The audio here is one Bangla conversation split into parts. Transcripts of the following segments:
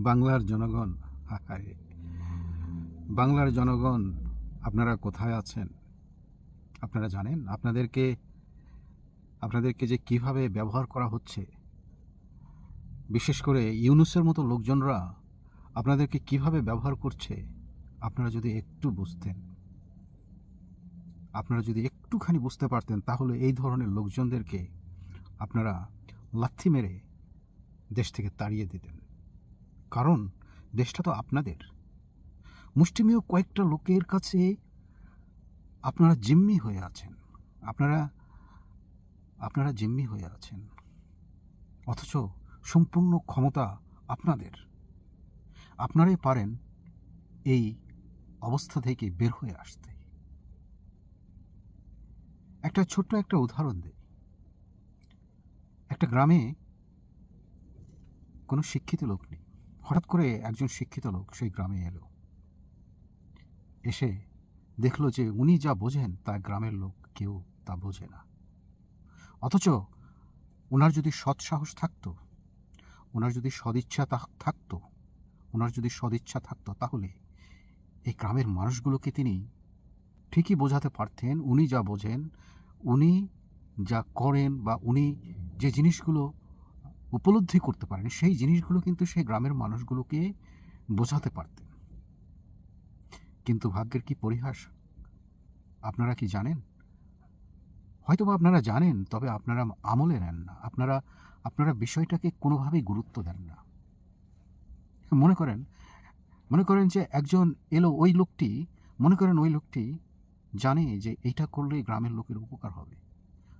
বাংলার জনগণ, হায় বাংলার জনগণ, আপনারা কোথায় আছেন? আপনারা জানেন আপনাদেরকে যে কিভাবে ব্যবহার করা হচ্ছে, বিশেষ করে ইউনূসের মতো লোকজনরা আপনাদেরকে কিভাবে ব্যবহার করছে। আপনারা যদি একটু বুঝতেন, আপনারা যদি একটুখানি বুঝতে পারতেন, তাহলে এই ধরনের লোকজনদেরকে আপনারা লাথি মেরে দেশ থেকে তাড়িয়ে দিতেন। কারণ দেশটা তো আপনাদের। মুষ্টিমেয় কয়েকটা লোকের কাছে আপনারা জিম্মি হয়ে আছেন, আপনারা জিম্মি হয়ে আছেন, অথচ সম্পূর্ণ ক্ষমতা আপনাদের। আপনারাই পারেন এই অবস্থা থেকে বের হয়ে আসতে। একটা ছোট্ট একটা উদাহরণ দিই। একটা গ্রামে কোনো শিক্ষিত লোক নেই। হঠাৎ করে একজন শিক্ষিত লোক সেই গ্রামে এলো। এসে দেখলো যে উনি যা বোঝেন তা গ্রামের লোক কেউ তা বোঝে না। অথচ ওনার যদি সৎসাহস থাকতো, ওনার যদি সদিচ্ছা থাকতো, তাহলে এই গ্রামের মানুষগুলোকে তিনি ঠিকই বোঝাতে পারতেন। উনি যা বোঝেন, উনি যা করেন, বা উনি যে জিনিসগুলো উপলব্ধি করতে পারেন, সেই জিনিসগুলো কিন্তু সেই গ্রামের মানুষগুলোকে বোঝাতে পারতেন। কিন্তু ভাগ্যের কি পরিহাস, আপনারা কি জানেন? হয়তোবা আপনারা জানেন, তবে আপনারা আমলে নেন না। আপনারা বিষয়টাকে কোনোভাবেই গুরুত্ব দেন না। মনে করেন যে একজন এলো, ওই লোকটি জানে যে এইটা করলে গ্রামের লোকের উপকার হবে,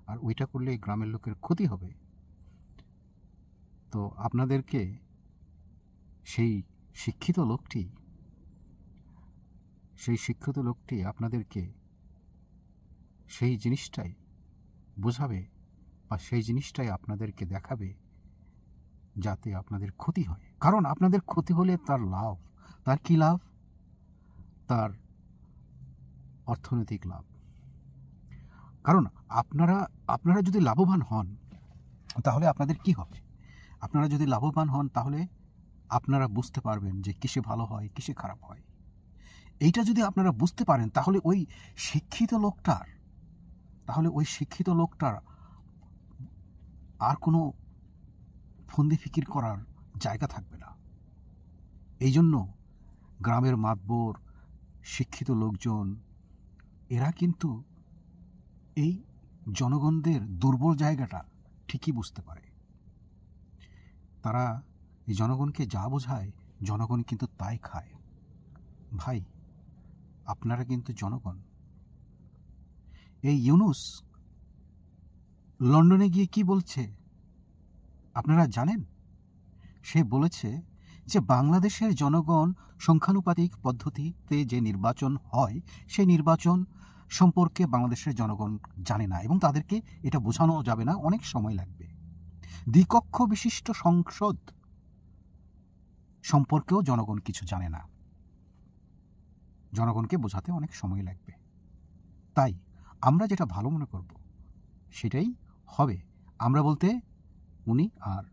আর ওইটা করলে গ্রামের লোকের ক্ষতি হবে। তো আপনাদেরকে সেই শিক্ষিত লোকটি আপনাদেরকে সেই জিনিসটাই বোঝাবে, বা সেই জিনিসটাই আপনাদেরকে দেখাবে, যাতে আপনাদের ক্ষতি হয়। কারণ আপনাদের ক্ষতি হলে তার লাভ। তার কি লাভ? তার অর্থনৈতিক লাভ। কারণ আপনারা যদি লাভবান হন, তাহলে আপনাদের কি হবে? আপনারা যদি লাভবান হন, তাহলে আপনারা বুঝতে পারবেন যে কিসে ভালো হয়, কিসে খারাপ হয়। এইটা যদি আপনারা বুঝতে পারেন, তাহলে ওই শিক্ষিত লোকটার আর কোনো ফন্দি ফিকির করার জায়গা থাকবে না। এই জন্য গ্রামের মাতবর, শিক্ষিত লোকজন, এরা কিন্তু এই জনগণদের দুর্বল জায়গাটা ঠিকই বুঝতে পারে। তারা এই জনগণকে যা বোঝায়, জনগণ কিন্তু তাই খায়। ভাই, আপনারা কিন্তু জনগণ। এই ইউনূস লন্ডনে গিয়ে কি বলছে আপনারা জানেন? সে বলেছে যে বাংলাদেশের জনগণ সংখ্যানুপাতিক পদ্ধতিতে যে নির্বাচন হয়, সেই নির্বাচন সম্পর্কে বাংলাদেশের জনগণ জানে না, এবং তাদেরকে এটা বোঝানো যাবে না, অনেক সময় লাগবে। দ্বিকক্ষ বিশিষ্ট সংসদ সম্পর্কেও জনগণ কিছু জানে না, জনগণকে বোঝাতে অনেক সময় লাগবে। তাই আমরা যেটা ভালো মনে করব সেটাই হবে। আমরা বলতে উনি আর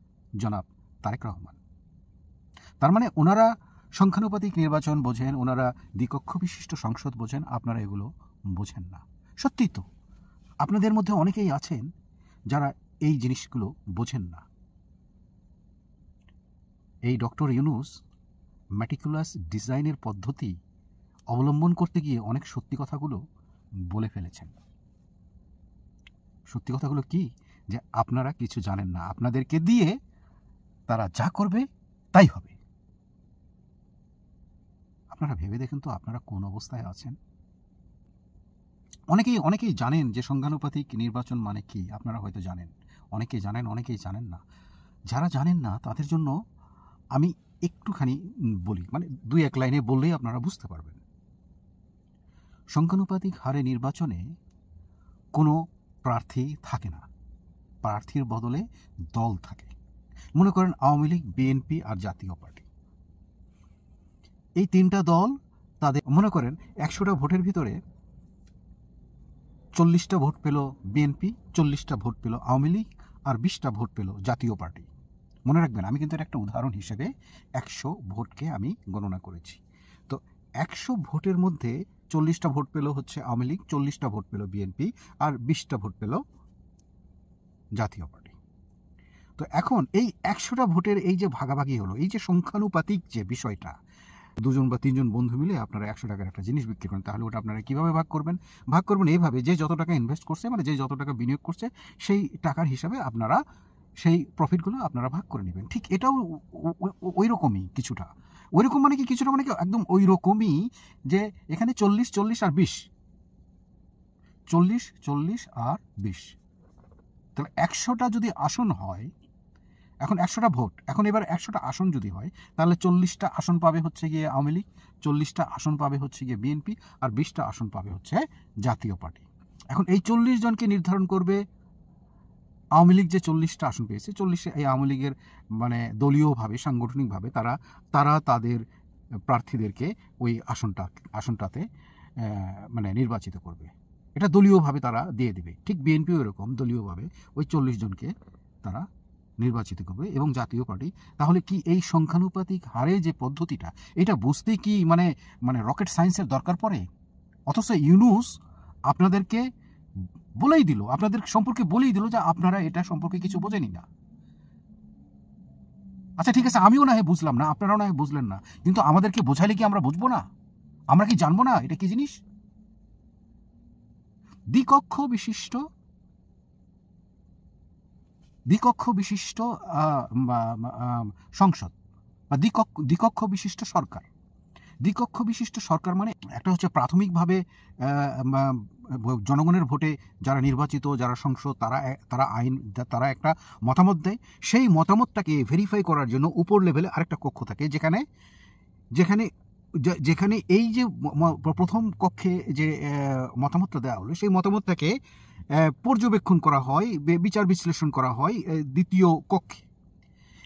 জনাব তারেক রহমান। তার মানে ওনারা সংখ্যানুপাতিক নির্বাচন বোঝেন, ওনারা দ্বিকক্ষ বিশিষ্ট সংসদ বোঝেন, আপনারা এগুলো বোঝেন না। সত্যি তো, আপনাদের মধ্যে অনেকেই আছেন যারা এই জিনিসগুলো বোঝেন না। এই ডক্টর ইউনূস ম্যাটিকুলাস ডিজাইনের পদ্ধতি অবলম্বন করতে গিয়ে অনেক সত্যি কথাগুলো বলে ফেলেছেন। সত্যি কথাগুলো কি? যে আপনারা কিছু জানেন না, আপনাদেরকে দিয়ে তারা যা করবে তাই হবে। আপনারা ভেবে দেখেন তো, আপনারা কোন অবস্থায় আছেন। অনেকেই জানেন যে সংখ্যানুপাতিক নির্বাচন মানে কি। আপনারা হয়তো জানেন, অনেকেই জানেন না। যারা জানেন না তাদের জন্য আমি একটুখানি বলি, মানে 2-1 লাইনে বললেই আপনারা বুঝতে পারবেন। সংখ্যানুপাতিক হারে নির্বাচনে কোনো প্রার্থী থাকে না, প্রার্থীর বদলে দল থাকে। মনে করেন আওয়ামী লীগ, বিএনপি আর জাতীয় পার্টি, এই 3টা দল। তাদের মনে করেন 100টা ভোটের ভিতরে 40টা ভোট পেল বিএনপি, 40টা ভোট পেল আওয়ামী লীগ, আর 20টা ভোট পেল জাতীয় পার্টি। মনে রাখবেন, আমি কিন্তু এটা একটা উদাহরণ হিসেবে 100 ভোটকে আমি গণনা করেছি। তো 100 ভোটের মধ্যে 40টা ভোট পেল হচ্ছে আওয়ামী লীগ, 40টা ভোট পেল বিএনপি, আর 20টা ভোট পেল জাতীয় পার্টি। তো এখন এই 100টা ভোটের এই যে ভাগাভাগি হলো, এই যে সংখ্যানুপাতিক যে বিষয়টা, 2জন বা 3জন বন্ধু মিলে আপনারা 100 টাকার একটা জিনিস বিক্রি করেন, তাহলে ওটা আপনারা কীভাবে ভাগ করবেন? ভাগ করবেন এইভাবে, যে যত টাকা ইনভেস্ট করছে, মানে যে যত টাকা বিনিয়োগ করছে, সেই টাকার হিসাবে আপনারা সেই প্রফিটগুলো আপনারা ভাগ করে নেবেন। ঠিক এটাও ওই রকমই কিছুটা। ওই রকম মানে কি, কিছুটা মানে কি একদম ওই রকমই, যে এখানে 40, 40 আর 20, 40, 40 আর 20, তাহলে 100টা যদি আসন হয়, এখন 100টা ভোট, এখন এবার 100টা আসন যদি হয়, তাহলে 40টা আসন পাবে হচ্ছে গিয়ে আওয়ামী লীগ, 40টা আসন পাবে হচ্ছে গিয়ে বিএনপি, আর 20টা আসন পাবে হচ্ছে জাতীয় পার্টি। এখন এই 40 জনকে নির্ধারণ করবে আওয়ামী লীগ। যে 40টা আসন পেয়েছে, 40 এই আওয়ামী লীগের মানে দলীয়ভাবে, সাংগঠনিকভাবে তারা তাদের প্রার্থীদেরকে ওই আসনটাতে মানে নির্বাচিত করবে। এটা দলীয়ভাবে তারা দিয়ে দিবে। ঠিক বিএনপিও এরকম দলীয়ভাবে ওই 40 জনকে তারা নির্বাচিত করবে, এবং জাতীয় পার্টি। তাহলে কি এই সংখ্যানুপাতিক হারে যে পদ্ধতিটা, এটা বুঝতে কি মানে রকেট সায়েন্সের দরকার পড়ে? অথচ ইউনূস আপনাদেরকে বলেই দিল, আপনাদের সম্পর্কে বলেই দিল যে আপনারা এটা সম্পর্কে কিছু বোঝেনি না। আচ্ছা ঠিক আছে, আমিও না হয় বুঝলাম না, আপনারাও না হয় বুঝলেন না, কিন্তু আমাদেরকে বোঝালে কি আমরা বুঝবো না? আমরা কি জানবো না এটা কি জিনিস? দ্বিকক্ষ বিশিষ্ট সংসদ বা দ্বিকক্ষ বিশিষ্ট সরকার। দ্বিকক্ষ বিশিষ্ট সরকার মানে একটা হচ্ছে প্রাথমিকভাবে জনগণের ভোটে যারা নির্বাচিত, যারা সংসদ, তারা একটা মতামত দেয়। সেই মতামতটাকে ভেরিফাই করার জন্য উপর লেভেলে আরেকটা কক্ষ থাকে, যেখানে এই যে প্রথম কক্ষে যে মতামতটা দেওয়া হলো, সেই মতামতটাকে পর্যবেক্ষণ করা হয়, বিচার বিশ্লেষণ করা হয় দ্বিতীয় কক্ষে।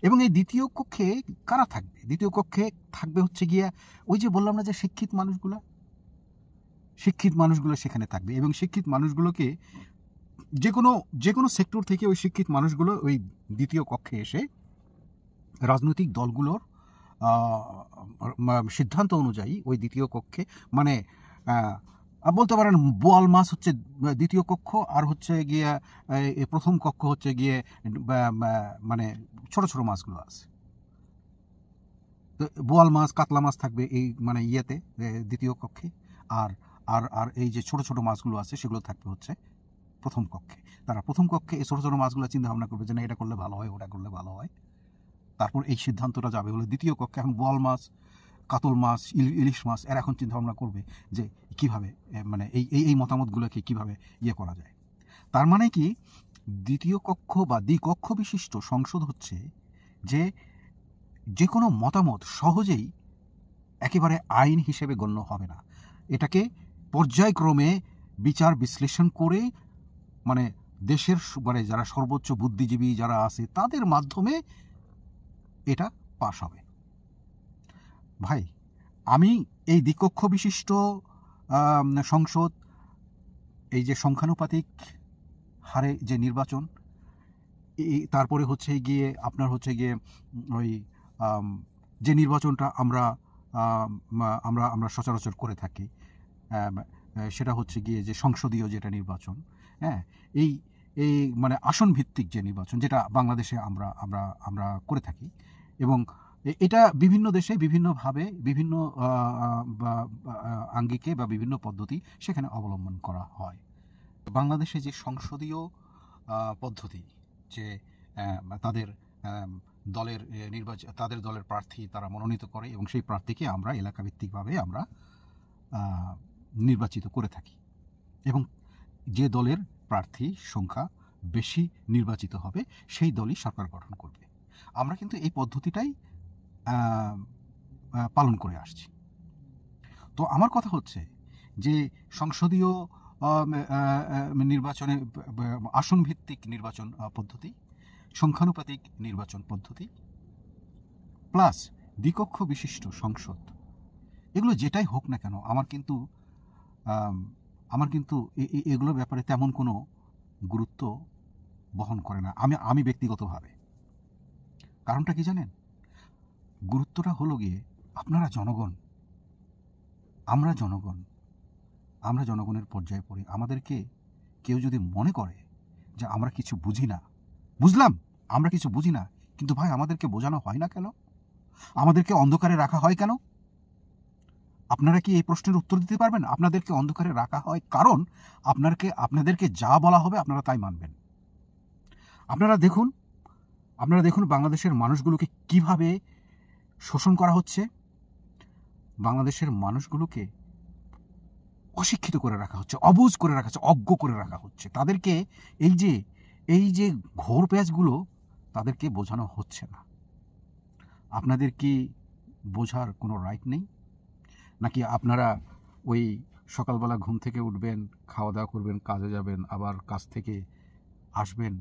এবং এই দ্বিতীয় কক্ষে কারা থাকবে? দ্বিতীয় কক্ষে থাকবে হচ্ছে গিয়া ওই যে বললাম না যে শিক্ষিত মানুষগুলো সেখানে থাকবে, এবং শিক্ষিত মানুষগুলোকে যে কোনো সেক্টর থেকে ওই শিক্ষিত মানুষগুলো ওই দ্বিতীয় কক্ষে এসে রাজনৈতিক দলগুলোর সিদ্ধান্ত অনুযায়ী ওই দ্বিতীয় কক্ষে, মানে বলতে পারেন বোয়াল মাছ হচ্ছে দ্বিতীয় কক্ষ, আর হচ্ছে গিয়ে প্রথম কক্ষ হচ্ছে গিয়ে মানে ছোট ছোট মাছগুলো আছে। তো বোয়াল মাছ, কাতলা মাছ থাকবে এই মানে ইয়েতে দ্বিতীয় কক্ষে, আর আর আর এই যে ছোট ছোট মাছগুলো আছে সেগুলো থাকবে হচ্ছে প্রথম কক্ষে। তারা প্রথম কক্ষে এই ছোট ছোট মাছগুলো চিন্তা ভাবনা করবে যে না, এটা করলে ভালো হয়, ওটা করলে ভালো হয়। তারপর এই সিদ্ধান্তটা যাবে হলো দ্বিতীয় কক্ষে। এখন বোয়াল মাছ, কাতল মাছ, ইলিশ মাছ এর এখন চিন্তা ভাবনা করবে যে কিভাবে মানে এই মতামতগুলোকে কিভাবে ইয়ে করা যায়। তার মানে কি, দ্বিতীয় কক্ষ বা দ্বিকক্ষ বিশিষ্ট সংসদ হচ্ছে যে কোনো মতামত সহজেই একেবারে আইন হিসেবে গণ্য হবে না। এটাকে পর্যায়ক্রমে বিচার বিশ্লেষণ করে, মানে দেশের মানে যারা সর্বোচ্চ বুদ্ধিজীবী যারা আছে তাদের মাধ্যমে এটা পাশ হবে। ভাই, আমি এই দ্বিকক্ষ বিশিষ্ট সংসদ, এই যে সংখ্যানুপাতিক হারে যে নির্বাচন, তারপরে হচ্ছে গিয়ে আপনার হচ্ছে গিয়ে ওই যে নির্বাচনটা আমরা আমরা আমরা সচরাচর করে থাকি, সেটা হচ্ছে গিয়ে যে সংসদীয় যেটা নির্বাচন, হ্যাঁ, এই মানে আসন ভিত্তিক যে নির্বাচন, যেটা বাংলাদেশে আমরা করে থাকি, এবং এটা বিভিন্ন দেশে বিভিন্নভাবে বিভিন্ন আঙ্গিকে বা বিভিন্ন পদ্ধতি সেখানে অবলম্বন করা হয়। বাংলাদেশে যে সংসদীয় পদ্ধতি, যে তাদের দলের প্রার্থী তারা মনোনীত করে, এবং সেই প্রার্থীকে আমরা এলাকাভিত্তিকভাবে আমরা নির্বাচিত করে থাকি, এবং যে দলের প্রার্থী সংখ্যা বেশি নির্বাচিত হবে সেই দলই সরকার গঠন করবে। আমরা কিন্তু এই পদ্ধতিটাই পালন করে আসছি। তো আমার কথা হচ্ছে যে সংসদীয় নির্বাচনে আসন ভিত্তিক নির্বাচন পদ্ধতি, সংখ্যানুপাতিক নির্বাচন পদ্ধতি, প্লাস দ্বিকক্ষ বিশিষ্ট সংসদ, এগুলো যেটাই হোক না কেন, আমার কিন্তু এগুলোর ব্যাপারে তেমন কোনো গুরুত্ব বহন করে না আমি ব্যক্তিগতভাবে। কারণটা কি জানেন? গুরুত্বটা হলো গিয়ে আপনারা জনগণ, আমরা জনগণের পর্যায়ে পড়ি। আমাদেরকে কেউ যদি মনে করে যে আমরা কিছু বুঝি না, বুঝলাম আমরা কিছু বুঝি না, কিন্তু ভাই আমাদেরকে বোঝানো হয় না কেন? আমাদেরকে অন্ধকারে রাখা হয় কেন? আপনারা কি এই প্রশ্নের উত্তর দিতে পারবেন? আপনাদেরকে অন্ধকারে রাখা হয় কারণ আপনাদেরকে যা বলা হবে আপনারা তাই মানবেন। আপনারা দেখুন বাংলাদেশের মানুষগুলোকে কিভাবে শোষণ করা হচ্ছে। বাংলাদেশের মানুষগুলোকে অশিক্ষিত করে রাখা হচ্ছে, অবুঝ করে রাখা হচ্ছে, অজ্ঞ করে রাখা হচ্ছে। তাদেরকে এই যে ঘোর প্যাঁচগুলো তাদেরকে বোঝানো হচ্ছে না। আপনাদের কি বোঝার কোনো রাইট নেই? নাকি আপনারা ওই সকালবেলা ঘুম থেকে উঠবেন, খাওয়া দাওয়া করবেন, কাজে যাবেন, আবার কাজ থেকে আসবেন,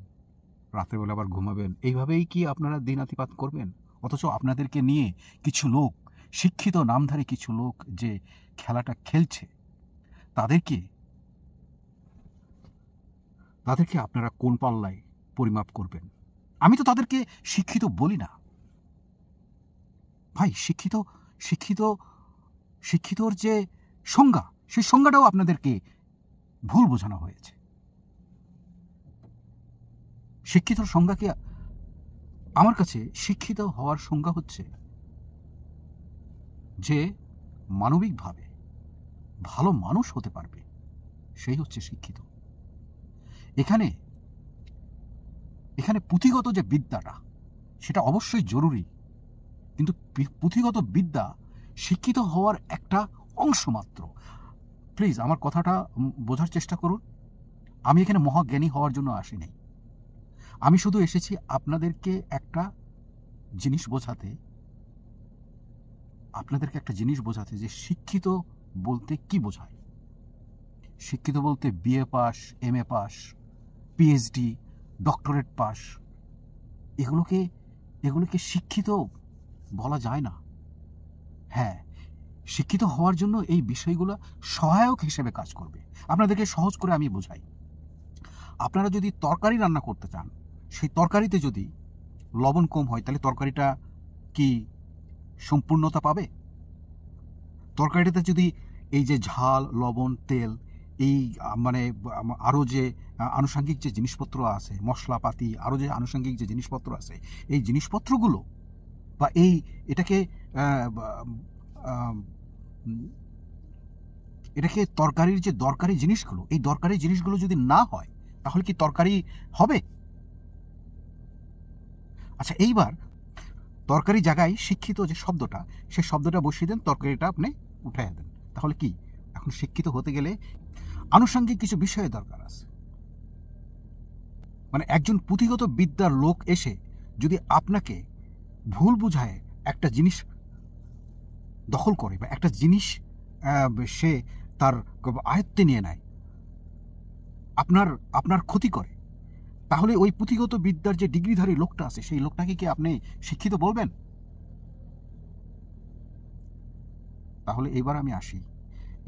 রাত্রেবেলা আবার ঘুমাবেন, এইভাবেই কি আপনারা দিনাতিপাত করবেন? অথচ আপনাদেরকে নিয়ে কিছু লোক, শিক্ষিত নামধারী কিছু লোক যে খেলাটা খেলছে, তাদেরকে আপনারা কোন পাল্লায় পরিমাপ করবেন? আমি তো তাদেরকে শিক্ষিত বলি না ভাই। শিক্ষিতর যে সংজ্ঞা, সেই সংজ্ঞাটাও আপনাদেরকে ভুল বোঝানো হয়েছে। শিক্ষিতর সংজ্ঞা কি? আমার কাছে শিক্ষিত হওয়ার সংজ্ঞা হচ্ছে যে মানবিকভাবে ভালো মানুষ হতে পারবে, সেই হচ্ছে শিক্ষিত। এখানে পুঁথিগত যে বিদ্যাটা, সেটা অবশ্যই জরুরি, কিন্তু পুঁথিগত বিদ্যা শিক্ষিত হওয়ার একটা অংশ মাত্র। প্লিজ আমার কথাটা বোঝার চেষ্টা করুন। আমি এখানে মহাজ্ঞানী হওয়ার জন্য আসিনি। আমি শুধু এসেছি আপনাদেরকে একটা জিনিস বোঝাতে, যে শিক্ষিত বলতে কি বোঝায়। শিক্ষিত বলতে BA pass, MA pass, PhD, doctorate pass, এগুলোকে শিক্ষিত বলা যায় না। হ্যাঁ, শিক্ষিত হওয়ার জন্য এই বিষয়গুলো সহায়ক হিসেবে কাজ করবে। আপনাদেরকে সহজ করে আমি বোঝাই। আপনারা যদি তরকারি রান্না করতে চান, সেই তরকারিতে যদি লবণ কম হয়, তাহলে তরকারিটা কি সম্পূর্ণতা পাবে? তরকারিটাতে যদি এই যে ঝাল, লবণ, তেল, এই মানে আরও যে আনুষঙ্গিক যে জিনিসপত্র আছে, মশলাপাতি, আরও যে আনুষঙ্গিক যে জিনিসপত্র আছে, এই জিনিসপত্রগুলো বা এটাকে তরকারির যে দরকারি জিনিসগুলো, এই দরকারি জিনিসগুলো যদি না হয়, তাহলে কি তরকারি হবে? আচ্ছা, এইবার তরকারি জায়গায় শিক্ষিত যে শব্দটা, সেই শব্দটা বসিয়ে দেন, তরকারিটা আপনি উঠাই দেন। তাহলে কি এখন শিক্ষিত হতে গেলে আনুষঙ্গিক কিছু বিষয়ের দরকার আছে। মানে একজন পুঁথিগত বিদ্যার লোক এসে যদি আপনাকে ভুল বুঝায় একটা জিনিস দখল করে, বা একটা জিনিস সে তার আয়ত্তে নিয়ে নেয়, আপনার ক্ষতি করে, তাহলে ওই পুঁথিগত বিদ্যার যে ডিগ্রিধারী লোকটা আছে, সেই লোকটাকে কি আপনি শিক্ষিত বলবেন? তাহলে এবার আমি আসি,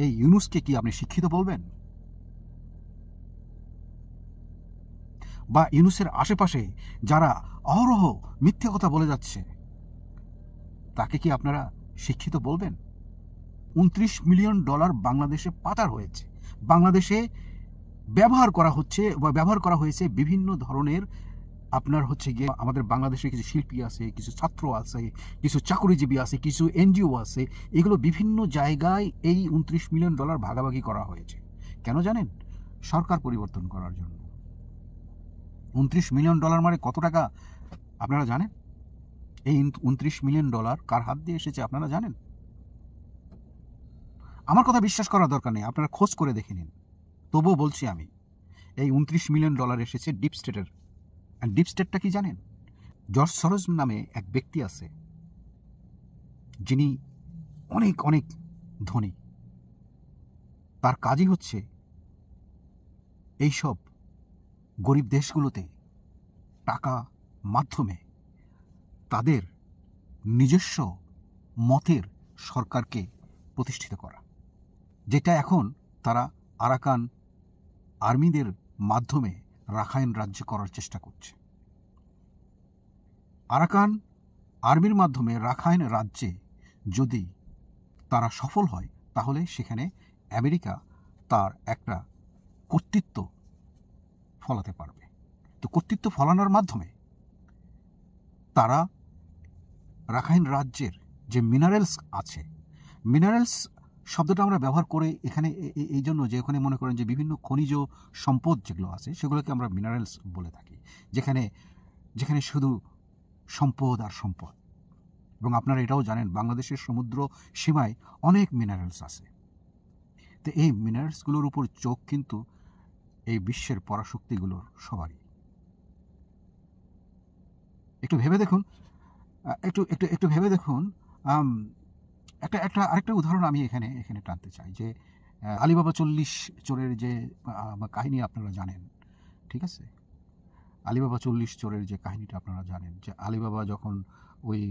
এই ইউনুসকে কি আপনি শিক্ষিত বলবেন? বা ইউনুসের আশেপাশে যারা অহরহ মিথ্যে কথা বলে যাচ্ছে, তাকে কি আপনারা শিক্ষিত বলবেন? $29 মিলিয়ন বাংলাদেশে পাচার হয়েছে, বাংলাদেশে ব্যবহার করা হয়েছে বিভিন্ন ধরনের। আপনার হচ্ছে গিয়ে আমাদের বাংলাদেশে কিছু শিল্পী আছে, কিছু ছাত্র আছে, কিছু চাকরিজীবী আছে, কিছু এনজিও আছে, এগুলো বিভিন্ন জায়গায় এই $29 মিলিয়ন ভাগাভাগি করা হয়েছে। কেন জানেন? সরকার পরিবর্তন করার জন্য। $29 মিলিয়ন মানে কত টাকা আপনারা জানেন? এই $29 মিলিয়ন কার হাত দিয়ে এসেছে আপনারা জানেন? আমার কথা বিশ্বাস করার দরকার নেই, আপনারা খোঁজ করে দেখে নিন। তবুও বলছি আমি, এই $29 মিলিয়ন এসেছে ডিপ স্টেটের। আর ডিপ স্টেটটা কি জানেন? জর্জ সরোজ নামে এক ব্যক্তি আছে, যিনি অনেক অনেক ধনী। তার কাজই হচ্ছে এইসব গরিব দেশগুলোতে টাকা মাধ্যমে তাদের নিজস্ব মতের সরকারকে প্রতিষ্ঠিত করা, যেটা এখন তারা আরাকান আর্মিদের মাধ্যমে রাখাইন রাজ্য করার চেষ্টা করছে। আরাকান আর্মির মাধ্যমে রাখাইন রাজ্যে যদি তারা সফল হয়, তাহলে সেখানে আমেরিকা তার একটা কর্তৃত্ব ফলাতে পারবে। তো কর্তৃত্ব ফলানোর মাধ্যমে তারা রাখাইন রাজ্যের যে মিনারেলস আছে, মিনারেলস শব্দটা আমরা ব্যবহার করে এখানে এই জন্য যে ওখানে মনে করেন যে বিভিন্ন খনিজ সম্পদ যেগুলো আছে সেগুলোকে আমরা মিনারেলস বলে থাকি, যেখানে যেখানে শুধু সম্পদ আর সম্পদ। এবং আপনারা এটাও জানেন বাংলাদেশের সমুদ্র সীমায় অনেক মিনারেলস আছে। তো এই মিনারেলসগুলোর উপর চোখ কিন্তু এই বিশ্বের পরাশক্তিগুলোর সবারই। একটু ভেবে দেখুন, একটু ভেবে দেখুন। আরেকটা উদাহরণ আমি এখানে টানতে চাই যে আলিবাবা 40 চোরের যে কাহিনী আপনারা জানেন, ঠিক আছে? আলিবাবা 40 চোরের যে কাহিনীটা আপনারা জানেন, যে আলিবাবা যখন ওই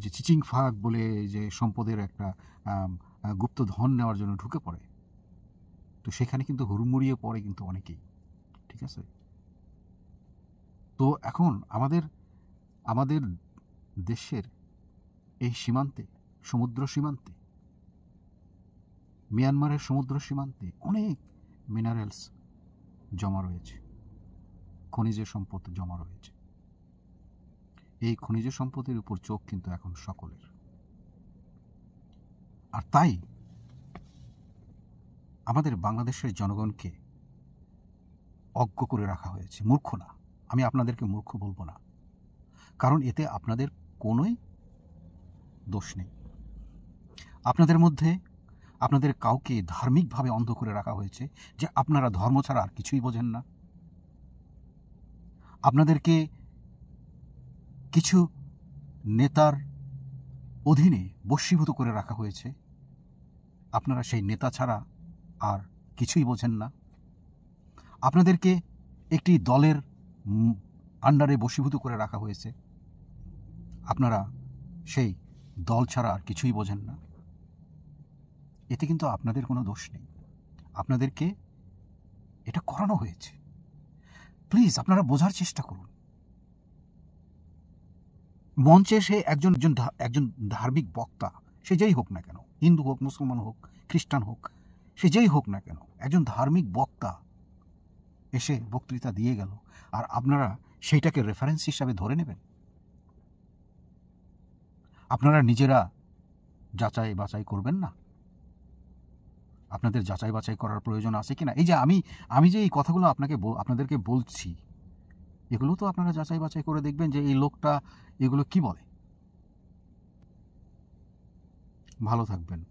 যে চিচিং ফাগ বলে যে সম্পদের একটা গুপ্ত ধন নেওয়ার জন্য ঢুকে পড়ে, তো সেখানে কিন্তু হুড়মুড়িয়ে পড়ে কিন্তু অনেকেই, ঠিক আছে? তো এখন আমাদের দেশের এই সীমান্তে, সমুদ্র সীমান্তে, মিয়ানমারের সমুদ্র সীমান্তে অনেক মিনারেলস জমা রয়েছে, খনিজ সম্পদ জমা রয়েছে। এই খনিজ সম্পদের উপর চোখ কিন্তু এখন সকলের। আর তাই আমাদের বাংলাদেশের জনগণকে অজ্ঞ করে রাখা হয়েছে, মূর্খ না। আমি আপনাদেরকে মূর্খ বলবো না, কারণ এতে আপনাদের কোনোই দোষ নেই। আপনাদের মধ্যে আপনাদের কাউকে ধার্মিকভাবে অন্ধ করে রাখা হয়েছে যে আপনারা ধর্ম ছাড়া আর কিছুই বোঝেন না। আপনাদেরকে কিছু নেতার অধীনে বশীভূত করে রাখা হয়েছে, আপনারা সেই নেতা ছাড়া আর কিছুই বোঝেন না। আপনাদেরকে একটি দলের আন্ডারে বশীভূত করে রাখা হয়েছে, আপনারা সেই দল ছাড়া আর কিছুই বোঝেন না। এতে কিন্তু আপনাদের কোনো দোষ নেই, আপনাদেরকে এটা করানো হয়েছে। প্লিজ আপনারা বোঝার চেষ্টা করুন। মঞ্চে সে একজন ধার্মিক বক্তা, সে যেই হোক না কেন, হিন্দু হোক, মুসলমান হোক, খ্রিস্টান হোক, সে যেই হোক না কেন, একজন ধার্মিক বক্তা এসে বক্তৃতা দিয়ে গেল, আর আপনারা সেইটাকে রেফারেন্স হিসাবে ধরে নেবেন? আপনারা নিজেরা যাচাই বাছাই করবেন না? আপনাদের যাচাই বাছাই করার প্রয়োজন আছে কিনা? এই যে আমি যে এই কথাগুলো আপনাদেরকে বলছি, এগুলো তো আপনারা যাচাই বাছাই করে দেখবেন যে এই লোকটা এগুলো কি বলে। ভালো থাকবেন।